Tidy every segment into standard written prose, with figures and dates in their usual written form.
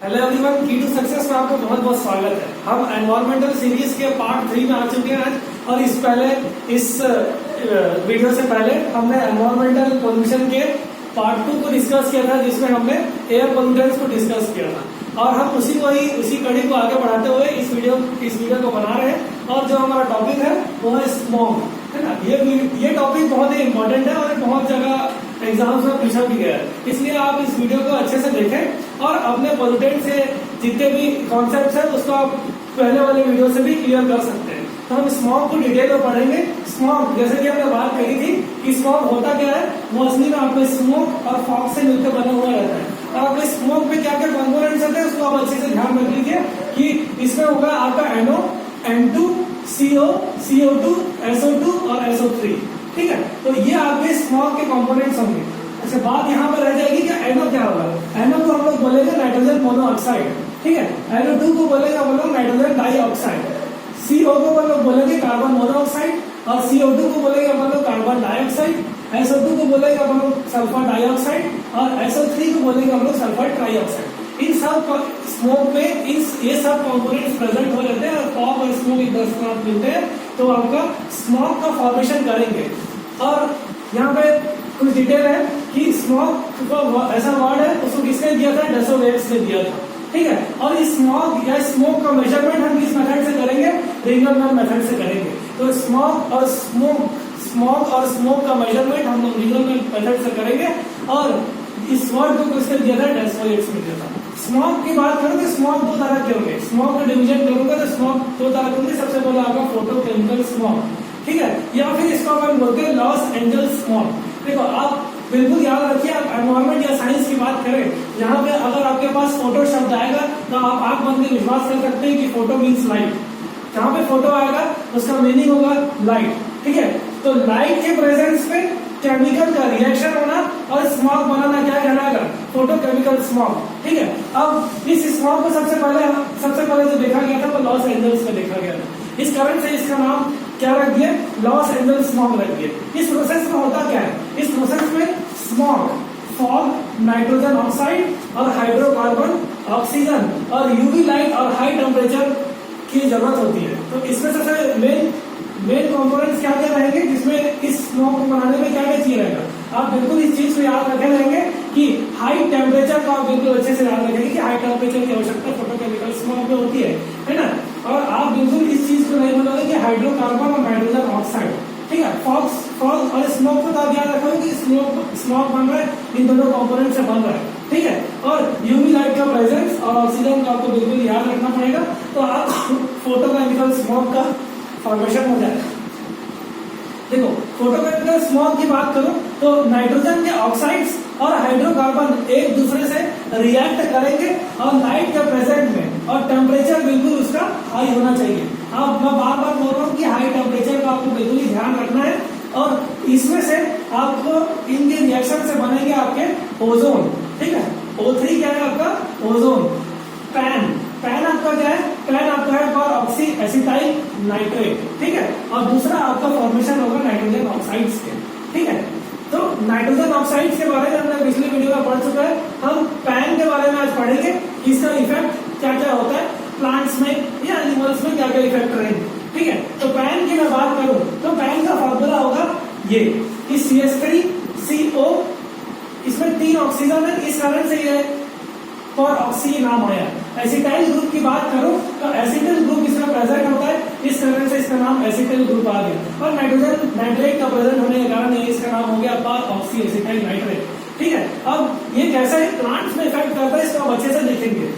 Hello everyone, की to success में आपका बहुत बहुत स्वागत है। हम एनवायरमेंटल सीरीज के पार्ट 3 में आ चुके हैं आज। और इस वीडियो से पहले हमने एनवायरमेंटल पोल्यूशन के पार्ट 2 को डिस्कस किया था, जिसमें हमने एयर पोल्यूटेंट्स को डिस्कस किया था। और हम उसी कड़ी को आगे बढ़ाते हुए इस वीडियो को बना रहे हैं। और जो हमारा टॉपिक है वो है स्मॉग, है ना। ये टॉपिक बहुत ही इंपॉर्टेंट है और बहुत जगह एग्जाम्स में पूछा भी गया है। इसलिए आप इस वीडियो को अच्छे से देखें और अपने पोल्यूटेंट से जितने भी कॉन्सेप्ट्स हैं उसको आप पहले वाले वीडियो से भी क्लियर कर सकते हैं। तो हम स्मॉग को डिटेल में पढ़ेंगे। स्मॉग, जैसे कि हमने बात करी थी कि स्मॉग होता क्या है, वो असली में आपके स्मोक और फॉग से मिलकर बना हुआ रहता है। और आपके स्मोक में क्या क्या कंपोनेंट्स होते हैं उसको आप अच्छे से ध्यान रख लीजिए कि इसमें होगा आपका NO, N2, CO, CO2, SO2 और SO3। ठीक है, तो ये आपके स्मॉग के कंपोनेंट्स होंगे। अच्छा, बात यहाँ पर रह जाएगी कि NO क्या होगा। NO को हम लोग बोलेंगे नाइट्रोजन मोनोऑक्साइड। ठीक है, NO2 को बोलेंगे हम लोग नाइट्रोजन डाइऑक्साइड। CO को हम लोग बोलेंगे कार्बन मोनोऑक्साइड और CO2 को बोलेंगे हम लोग कार्बन डाइऑक्साइड। SO2 को बोलेंगे हम लोग सल्फर डाइऑक्साइड और SO3 को बोलेंगे हम लोग सल्फर ट्राइऑक्साइड। इन सब स्मोक में ये सब कंपोनेंट्स प्रेजेंट हो जाते हैं और फॉग और स्मोक एक दूसरे के साथ मिलते हैं तो आपका स्मोक का फॉर्मेशन करेंगे। और यहाँ पे कुछ डिटेल है कि स्मोक का ऐसा वर्ड है, उसको किसने दिया था, डेसोवेट्स ने दिया था। ठीक है, और इस स्मॉग या स्मोक का मेजरमेंट हम किस मेथड से करेंगे, रिंगलमैन मेथड से करेंगे। तो स्मॉग और स्मोक का मेजरमेंट हम लोग रिंगलमैन मेथड से करेंगे। और इस वर्ड को किसने दिया था, डेसोवेट्स ने दिया था। स्मॉग की बात करूं तो स्मॉग दो तरह के होंगे। स्मॉग का डिवीजन करूंगा तो स्मॉग दो तरह के होंगे। सबसे पहले आपका फोटोकेमिकल स्मॉग, ठीक है, या फिर इसको अपन बोलते हैं लॉस एंजल्स स्मॉग। देखो, आप बिल्कुल याद रखिए, आप एनवायरमेंट या साइंस की बात करें, यहाँ पे अगर आपके पास फोटो शब्द आएगा तो आप आंख बंद के विश्वास कर सकते हैं कि फोटो मीन्स लाइट। जहाँ पे फोटो आएगा उसका मीनिंग होगा लाइट। ठीक है, तो लाइट के प्रेजेंस में केमिकल का रिएक्शन होना और स्मॉग बनाना क्या कहलाएगा, फोटोकेमिकल स्मॉग। ठीक है, अब इस स्मॉग को सबसे पहले जो देखा गया था वो लॉस एंजल्स में देखा गया था। इस कारण से इसका नाम क्या रख दिया, लॉस एंजल्स स्मॉग रख दिया। इस प्रोसेस में होता क्या है, इस प्रोसेस में स्मॉग, फॉग, नाइट्रोजन ऑक्साइड और हाइड्रोकार्बन, ऑक्सीजन और यूवी लाइट और हाई टेम्परेचर की जरूरत होती है। तो इसमें सबसे मेन कंपोनेंट्स क्या क्या रहेंगे, जिसमें इस स्मोक को बनाने में क्या क्या चीज रहेगा। आप बिल्कुल इस चीज को याद रखे रहेंगे कि हाई टेम्परेचर का आप बिल्कुल अच्छे से याद रखेंगे कि हाई टेम्परेचर की आवश्यकता फोटोकेमिकल स्मोक में होती है ना। और आप बिल्कुल इस चीज को नहीं बोलोगे कि हाइड्रोकार्बन और नाइट्रोजन ऑक्साइड। ठीक है, फॉग और स्मोक को तो आप याद रखोगे कि स्मोक बन रहा है इन दोनों कंपोनेंट से बन रहा है। ठीक है, और यूवी लाइट का प्रेजेंस और ऑक्सीजन का आपको बिल्कुल याद रखना पड़ेगा। तो आप फोटोकेमिकल स्मोक का फॉर्मेशन हो जाएगा। देखो, फोटोकेमिकल स्मोक की बात करूं तो नाइट्रोजन के ऑक्साइड्स और हाइड्रोकार्बन एक दूसरे से रिएक्ट करेंगे और लाइट के प्रेजेंट में, और टेम्परेचर बिल्कुल उसका हाई होना चाहिए। अब मैं बार बार बोल रहा हूँ कि हाई टेम्परेचर का आपको बिल्कुल ही ध्यान रखना है। और इसमें से आपको इनके रिएक्शन से बनेंगे आपके ओजोन। ठीक है, O3 क्या है आपका, ओजोन। पैन आपका क्या है, पैन आपका है पर ऑक्सी एसिटाइल नाइट्रेट। ठीक है, और दूसरा आपका फॉर्मेशन होगा नाइट्रोजन ऑक्साइड्स के। ठीक है, तो नाइट्रोजन ऑक्साइड्स के बारे में हमने पिछले वीडियो में पढ़ चुका है। हम पैन के बारे में आज पढ़ेंगे, इसका इफेक्ट क्या क्या होता है प्लांट्स में या एनिमल्स में, क्या क्या इफेक्ट रहेंगे। ठीक है, तो पैन की मैं बात करूं तो पैन का फॉर्मूला होगा ये कि CH3CO, इसमें 3 ऑक्सीजन है, इस कारण से ये पर ऑक्सी नाम आया। एसिटाइल ग्रुप की बात करूं तो एसिटिल ग्रुप इसमें प्रेजेंट होता है, इस कारण से इसका नाम एसिटिल ग्रुप आ गया। और नाइट्रोजन नाइट्रेट का प्रेजेंट होने के कारण इसका नाम हो गया पर ऑक्सी एसिटाइल नाइट्रेट। ठीक है, अब ये कैसे प्लांट्स में इफेक्ट करता है इसको हम अच्छे से देखेंगे।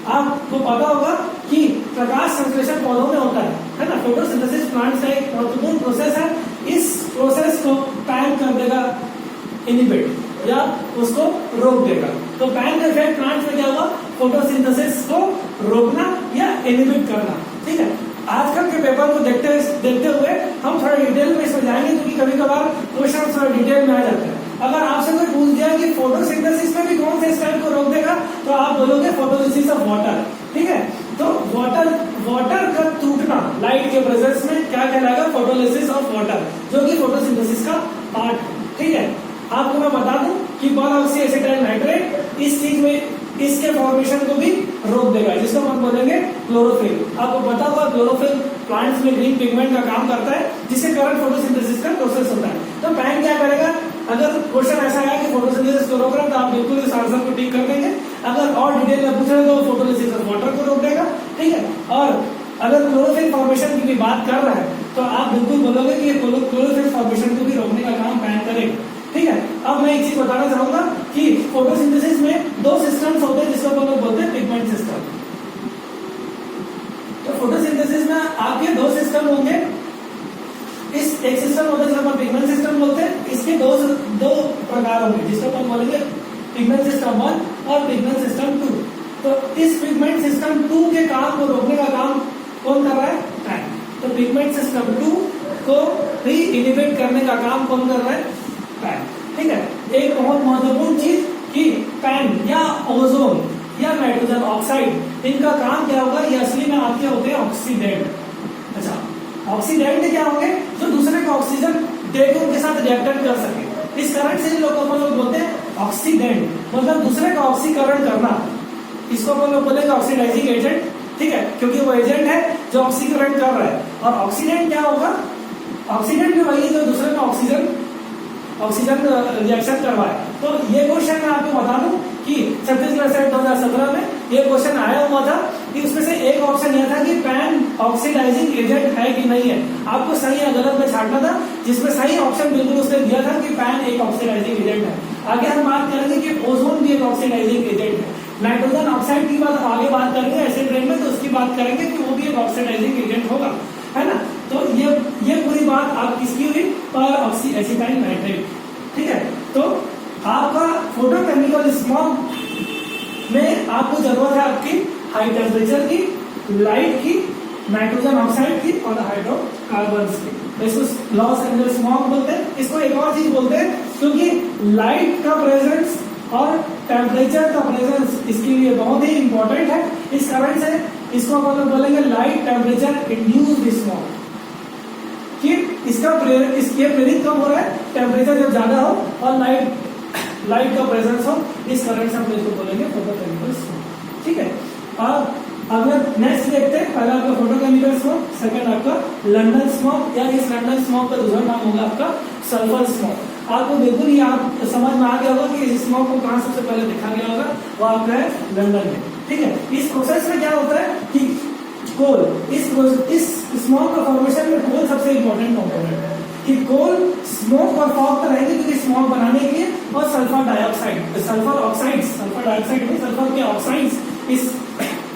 आपको पता होगा कि प्रकाश संश्लेषण पौधों में होता है ना। फोटोसिंथेसिस प्लांट्स का एक महत्वपूर्ण प्रोसेस है। इस प्रोसेस को पैन कर देगा इनिबिट या उसको रोक देगा। तो पैन का इफेक्ट प्लांट्स में क्या होगा, फोटोसिंथेसिस को रोकना या इनिबिट करना। ठीक है, आजकल के पेपर को देखते हुए हम थोड़ा डिटेल में इसमें जाएंगे, क्योंकि कभी कभार क्वेश्चन थोड़ा डिटेल में आ जाते हैं। अगर आपसे कोई पूछ दिया कि फोटोसिंथेसिस में भी कौन से स्टेप को रोक देगा, तो आप बोलोगे फोटोलिसिस ऑफ वाटर। ठीक है, तो वाटर का टूटना लाइट के प्रेजेंस में क्या कहलाएगा, फोटोलिसिस ऑफ वाटर, जो कि फोटोसिंथेसिस का पार्ट है। ठीक है, आपको मैं बता दूं कि पर ऑक्सी एसिटाइल नाइट्रेट इस चीज में इसके फॉर्मेशन को भी रोक देगा, जिसको हम बोलेंगे क्लोरोफिल। आपको पता होगा क्लोरोफिल प्लांट्स में ग्रीन पिगमेंट का काम करता है, जिसके कारण फोटोसिंथेसिस का प्रोसेस होता है। तो पैन क्या करेगा, अगर क्वेश्चन ऐसा है कि फोटोसिंथेसिस को रोक रहा है तो आप बिल्कुल इस आंसर को टिक कर देंगे। अगर और डिटेल में पूछ रहे तो फोटोलिसिस ऑफ वाटर को रोक देगा, ठीक है। और अगर क्लोरोफिल फॉर्मेशन की भी बात कर रहा है तो आप बिल्कुल बोलोगे कि क्लोरोफिल फॉर्मेशन को भी रोकने का काम पैन करेगा, ठीक है। अब मैं एक चीज बताना चाहूंगा कि फोटोसिंथेसिस में दो सिस्टम्स होते हैं जिसको हम लोग बोलते हैं पिगमेंट सिस्टम। तो फोटोसिंथेसिस में आपके दो सिस्टम होंगे। इस एक सिस्टम होता है जिसको हम पिगमेंट सिस्टम बोलते हैं, इसके दो प्रकार होंगे जिसको हम बोलेंगे पिगमेंट सिस्टम 1 और पिगमेंट सिस्टम 2। तो इस पिगमेंट सिस्टम 2 के काम को रोकने का काम कौन कर रहा है, पैन। तो पिगमेंट सिस्टम 2 को री इनिबिट करने का काम कौन कर रहा है, पैन, ठीक है। एक बहुत महत्वपूर्ण चीज कि पैन या ओजोन या नाइट्रोजन ऑक्साइड, इनका काम क्या होगा, ये असली में आपके होते हैं ऑक्सीडेंट। अच्छा, ऑक्सीडेंट क्या होंगे, जो दूसरे को ऑक्सीजन देकर उनके साथ रिएक्ट कर सके। इस कारण से इन लोगों को लोग बोलते हैं ऑक्सीडेंट, मतलब दूसरे का ऑक्सीकरण करना। इसको हम लोग बोलेंगे ऑक्सीडाइजिंग एजेंट, ठीक है, क्योंकि वो एजेंट है जो ऑक्सीकरण कर रहा है। और ऑक्सीडेंट क्या होगा, ऑक्सीडेंट भी वही है जो दूसरे में ऑक्सीजन रिएक्शन करवाए। तो ये क्वेश्चन मैं आपको बता दूं कि छत्तीसगढ़ सेट 2017 में ये क्वेश्चन आया हुआ था कि उसमें से एक ऑप्शन यह था कि पैन ऑक्सीडाइजिंग एजेंट है कि नहीं है। आपको सही या गलत में छांटना था, जिसमें सही ऑप्शन बिल्कुल उसने दिया था कि पैन एक ऑक्सीडाइजिंग एजेंट है। आगे हम बात करेंगे कि ओजोन भी एक ऑक्सीडाइजिंग एजेंट है। नाइट्रोजन ऑक्साइड की बात आगे बात करेंगे एसिड रेन में, तो उसकी बात करेंगे कि वो भी एक ऑक्सीडाइजिंग एजेंट होगा, है ना। तो ये पूरी बात आप किसकी हुई, पर ऑक्सी एसिटाइल नाइट्रेट, ठीक है। तो आपका फोटोकेमिकल स्मॉग में आपको जरूरत है आपकी हाई टेम्परेचर की, लाइट की, नाइट्रोजन ऑक्साइड की और हाइड्रोकार्बन्स की। तो इसको लॉस एंजल्स स्मॉग बोलते हैं। इसको एक और चीज बोलते हैं क्योंकि लाइट का प्रेजेंस और टेम्परेचर का प्रेजेंस इसके लिए बहुत ही इंपॉर्टेंट है। इस कारण से इसको हम लोग बोलेंगे लाइट टेम्परेचर इंड्यूस्ड स्मॉग, कि इसके प्रेरित कब हो रहा है, टेम्परेचर जब ज्यादा हो और लाइट का प्रेजेंस हो, इस कारण से हम इसको बोलेंगे फोटोकेमिकल स्मॉग, ठीक है। अब नेक्स्ट देखते हैं, पहला आपका फोटोकेमिकल स्मॉग, सेकंड आपका लंदन स्मॉग, या इस लंदन स्मॉग का दूसरा नाम होगा आपका सल्फर स्मॉग। आपको बिल्कुल ही आप समझ में आ गया होगा कि इस स्मॉग को कहां सबसे पहले देखा गया होगा, वो आपका है लंदन में, ठीक है। इस प्रोसेस में क्या होता है कि कोल, इस स्मॉग का फॉर्मेशन में कोल सबसे इंपॉर्टेंट कंपोनेंट है कि कोल स्मोक और फॉग तो रहेंगे क्योंकि स्मॉग बनाने के लिए, और सल्फर डाइऑक्साइड, सल्फर डाइऑक्साइड में सल्फर के ऑक्साइड्स इस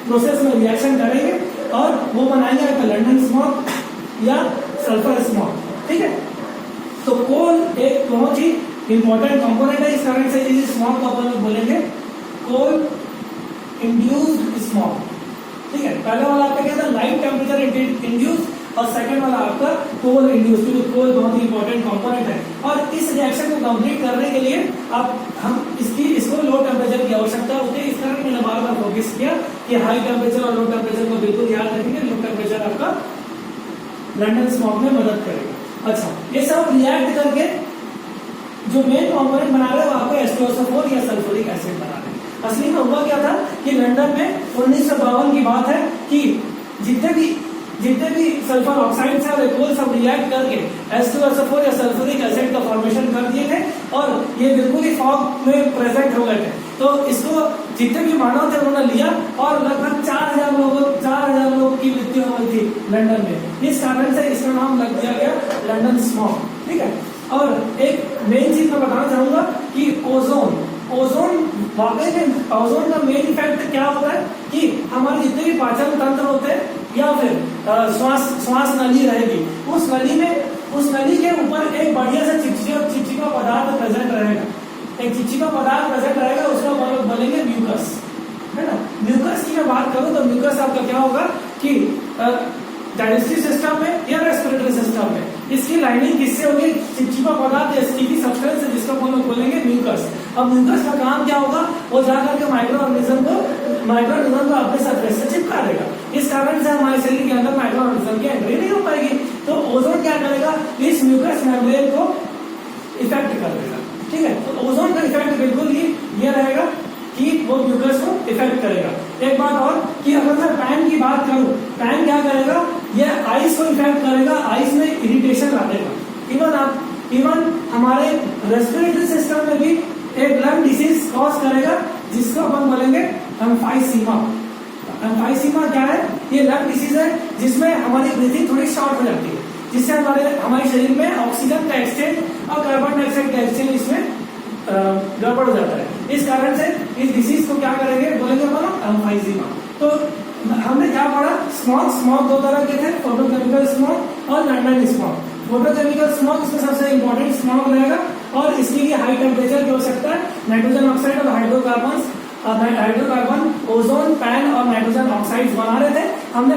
प्रोसेस में रिएक्शन करेंगे और वो बनाएंगे आपका लंदन स्मॉग या सल्फर स्मॉग, ठीक है। तो कोल एक बहुत ही इंपॉर्टेंट कंपोनेंट है, इस कारण से इस स्मॉग को अपन लोग बोलेंगे कोल इंड्यूस्ड स्मॉग, ठीक है। पहले वाला आपका क्या था, लाइट टेम्परेचर इंड्यूस्ड, और सेकंड वाला आपका कोल इंड्यूस्ड, क्योंकि कोल बहुत ही इंपॉर्टेंट कंपोनेंट है। और इस रिएक्शन को कंप्लीट करने के लिए हम इसको लो टेम्परेचर की आवश्यकता होती है। इस कारण मैंने बार बार फोकस किया कि हाई टेम्परेचर और लो टेम्परेचर को बिल्कुल याद रखेंगे। लो टेम्परेचर आपका लंदन स्मॉग में मदद करेगा। अच्छा, ये सब रिएक्ट करके जो मेन कंपोनेंट बना रहे हैं वो आपको H2SO4 या सल्फ्यूरिक एसिड बना रहे हैं। असली में हुआ क्या था कि लंदन में 1952 की बात है कि जितने भी सल्फर ऑक्साइड्स है वो सब रिएक्ट करके H2SO4 या सल्फ्यूरिक एसिड का फॉर्मेशन कर दिए थे और ये बिल्कुल ही फॉग में प्रेजेंट हो गए थे। तो इसको जितने भी मानव थे उन्होंने लिया और लगभग 4000 लोगों की मृत्यु हो गई थी लंदन में। इस कारण से इसका नाम लग दिया गया लंदन स्मॉग, ठीक है। और एक मेन चीज मैं बताना चाहूंगा कि ओजोन वाकई में ओजोन का मेन इफेक्ट क्या होता है कि हमारे जितने भी पाचन तंत्र होते हैं या फिर श्वास नली रहेगी, उस नली के ऊपर एक बढ़िया सा चिपचिपा पदार्थ प्रेजेंट रहेगा। एक चिपचिपा पदार्थ प्रेजेंट रहेगा, उसको हम लोग बोलेंगे म्यूकस, है ना। म्यूकस की मैं बात करूं तो म्यूकस आपका क्या होगा कि डाइजेस्टिव सिस्टम में या रेस्पिरेटरी सिस्टम में इसकी लाइनिंग किससे होगी, चिपचिपा पदार्थ या स्टिकी सब्सटेंस है जिसको हम लोग बोलेंगे म्यूकस। अब म्यूकस का काम क्या होगा, वो जाकर के माइक्रो ऑर्गेनिज्म को अपने सरफेस से चिपका देगा। इस कारण से हमारे शरीर के अंदर माइक्रो ऑर्गेनिज्म की एंट्री नहीं हो पाएगी। तो ओजोन क्या करेगा, इस म्यूकस मेम्ब्रेन को इफेक्ट कर देगा, ठीक है। तो ओजोन का इफेक्ट बिल्कुल ही ये रहेगा कि वो म्यूकस को इफेक्ट करेगा। एक बात और कि अगर मैं पैन की बात करूं, पैन क्या करेगा, ये आइस को इफेक्ट करेगा, आइस में इरिटेशन लादेगा। इवन हमारे रेस्पिरेटरी सिस्टम में भी एक लंग डिसीज कॉज करेगा, जिसको अपन बोलेंगे एम्फाइसीमा। एम्फाइसीमा क्या है, ये लंग डिसीज है जिसमें हमारी ब्रीथिंग थोड़ी शॉर्ट हो जाती है, जिससे हमारे शरीर में ऑक्सीजन का एक्सचेंज और कार्बन डाइऑक्साइड का एक्सचेंज इसमें गड़बड़ हो जाता है। इस कारण से इस डिसीज को क्या करेंगे, बोलेंगे अपन एम्फाइसीमा। तो हमने क्या पढ़ा, स्मॉग दो तरह के थे, फोटोकेमिकल स्मॉग और लंडन स्मॉग। फोटोकेमिकल स्मॉग इसमें सबसे इंपॉर्टेंट स्मॉग रहेगा और इसके लिए हाई टेम्परेचर की आवश्यकता है। नाइट्रोजन ऑक्साइड और हाइड्रोकार्बन ओजोन, पैन और नाइट्रोजन ऑक्साइड बना रहे थे। हमने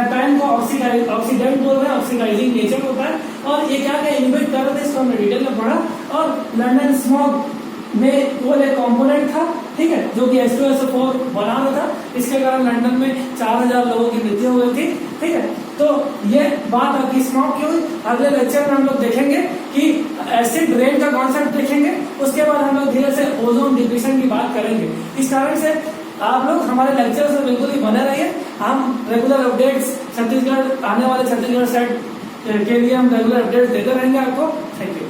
पैन को ऑक्सीडेंट बोल रहे हैं, ऑक्सीडाइजिंग नेचर होता है, और ये क्या इनहिबिट कर रहे थे, इसको हमने डिटेल में पढ़ा। और लंडन स्मॉग में वो एक कंपोनेंट था, ठीक है, जो कि H2SO4 बना रहा था। इसके कारण लंदन में 4000 लोगों की मृत्यु हुई थी, ठीक है। तो ये बात आपकी स्मॉग की हुई। अगले लेक्चर में हम लोग देखेंगे कि एसिड रेन का कॉन्सेप्ट देखेंगे, उसके बाद हम लोग धीरे से ओजोन डिप्लीशन की बात करेंगे। इस कारण से आप लोग हमारे लेक्चर से बिल्कुल ही बने रहिए। हम रेगुलर अपडेट्स छत्तीसगढ़, आने वाले छत्तीसगढ़ सेट के लिए हम रेगुलर अपडेट्स देते रहेंगे आपको। Thank you.